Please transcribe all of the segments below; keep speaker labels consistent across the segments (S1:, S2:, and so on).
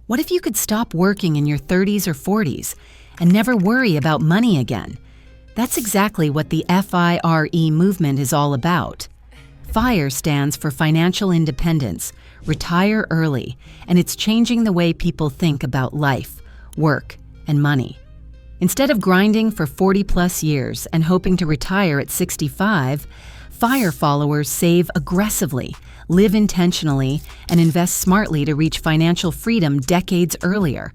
S1: What if you could stop working in your 30s or 40s and never worry about money again? That's exactly what the FIRE movement is all about. FIRE stands for Financial Independence, Retire Early, and it's changing the way people think about life, work, and money. Instead of grinding for 40-plus years and hoping to retire at 65, FIRE followers save aggressively, live intentionally, and invest smartly to reach financial freedom decades earlier.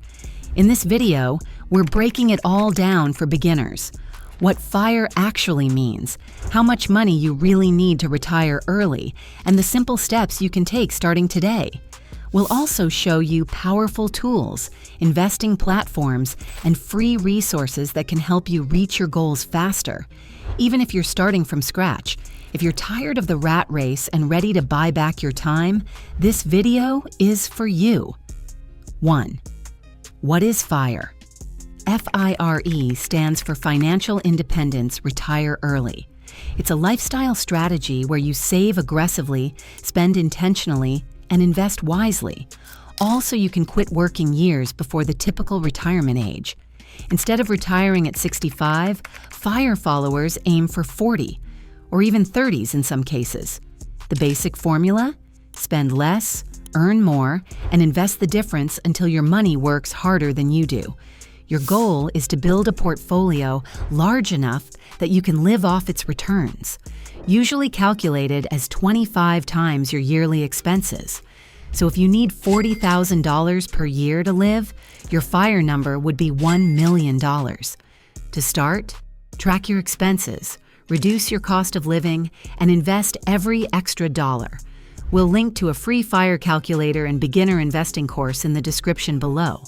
S1: In this video, we're breaking it all down for beginners. What FIRE actually means, how much money you really need to retire early, and the simple steps you can take starting today. We'll also show you powerful tools, investing platforms, and free resources that can help you reach your goals faster. Even if you're starting from scratch, if you're tired of the rat race and ready to buy back your time, this video is for you. 1. What is FIRE? FIRE stands for Financial Independence, Retire Early. It's a lifestyle strategy where you save aggressively, spend intentionally, and invest wisely, all so you can quit working years before the typical retirement age. Instead of retiring at 65, FIRE followers aim for 40, or even 30s in some cases. The basic formula? Spend less, earn more, and invest the difference until your money works harder than you do. Your goal is to build a portfolio large enough that you can live off its returns, usually calculated as 25 times your yearly expenses. So if you need $40,000 per year to live, your FIRE number would be $1 million. To start, track your expenses, reduce your cost of living, and invest every extra dollar. We'll link to a free FIRE calculator and beginner investing course in the description below.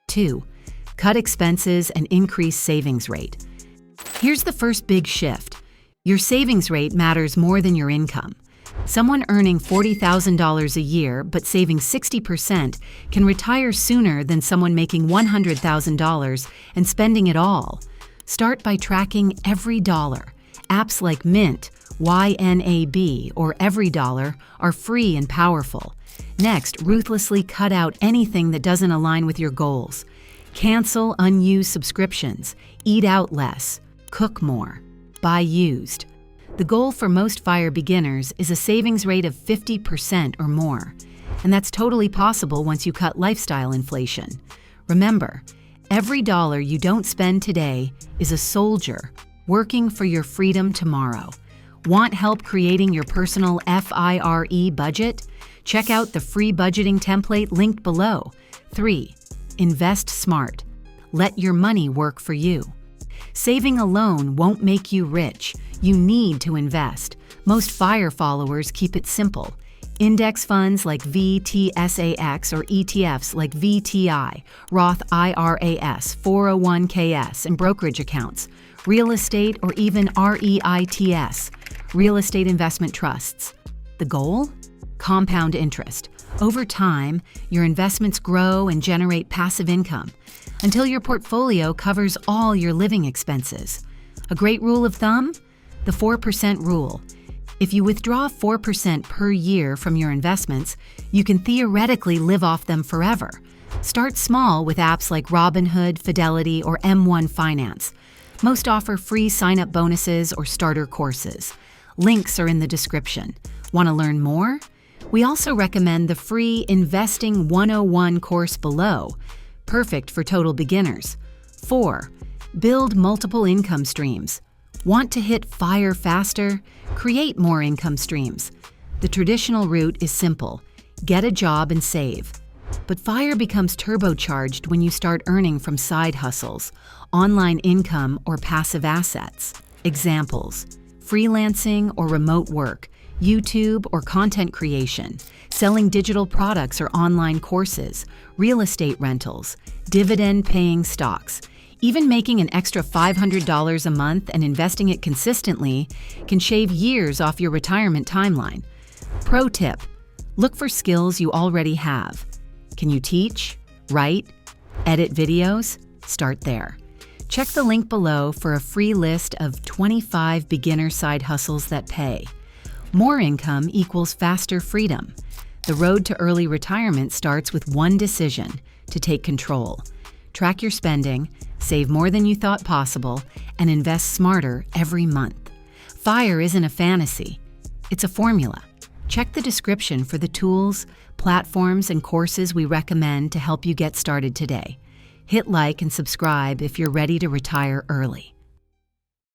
S1: 2. Cut expenses and increase savings rate. Here's the first big shift. Your savings rate matters more than your income. Someone earning $40,000 a year but saving 60% can retire sooner than someone making $100,000 and spending it all. Start by tracking every dollar. Apps like Mint, YNAB, or EveryDollar are free and powerful. Next, ruthlessly cut out anything that doesn't align with your goals. Cancel unused subscriptions, eat out less, cook more, buy used. The goal for most FIRE beginners is a savings rate of 50% or more, and that's totally possible once you cut lifestyle inflation. Remember, every dollar you don't spend today is a soldier working for your freedom tomorrow. Want help creating your personal FIRE budget? Check out the free budgeting template linked below. 3. Invest smart. Let your money work for you. Saving alone won't make you rich. You need to invest. Most FIRE followers keep it simple. Index funds like VTSAX or ETFs like VTI, Roth IRAS, 401ks, and brokerage accounts. Real estate or even REITs, real estate investment trusts. The goal? Compound interest. Over time, your investments grow and generate passive income until your portfolio covers all your living expenses. A great rule of thumb? The 4% rule. If you withdraw 4% per year from your investments, you can theoretically live off them forever. Start small with apps like Robinhood, Fidelity, or M1 Finance. Most offer free sign-up bonuses or starter courses. Links are in the description. Want to learn more? We also recommend the free Investing 101 course below, perfect for total beginners. 4. Build multiple income streams. Want to hit FIRE faster? Create more income streams. The traditional route is simple. Get a job and save. But FIRE becomes turbocharged when you start earning from side hustles, online income, or passive assets. Examples: freelancing or remote work, YouTube or content creation, selling digital products or online courses, real estate rentals, dividend-paying stocks. Even making an extra $500 a month and investing it consistently can shave years off your retirement timeline. Pro tip: look for skills you already have. Can you teach, write, edit videos? Start there. Check the link below for a free list of 25 beginner side hustles that pay. More income equals faster freedom. The road to early retirement starts with one decision: to take control. Track your spending, save more than you thought possible, and invest smarter every month. FIRE isn't a fantasy, it's a formula. Check the description for the tools, platforms, and courses we recommend to help you get started today. Hit like and subscribe if you're ready to retire early.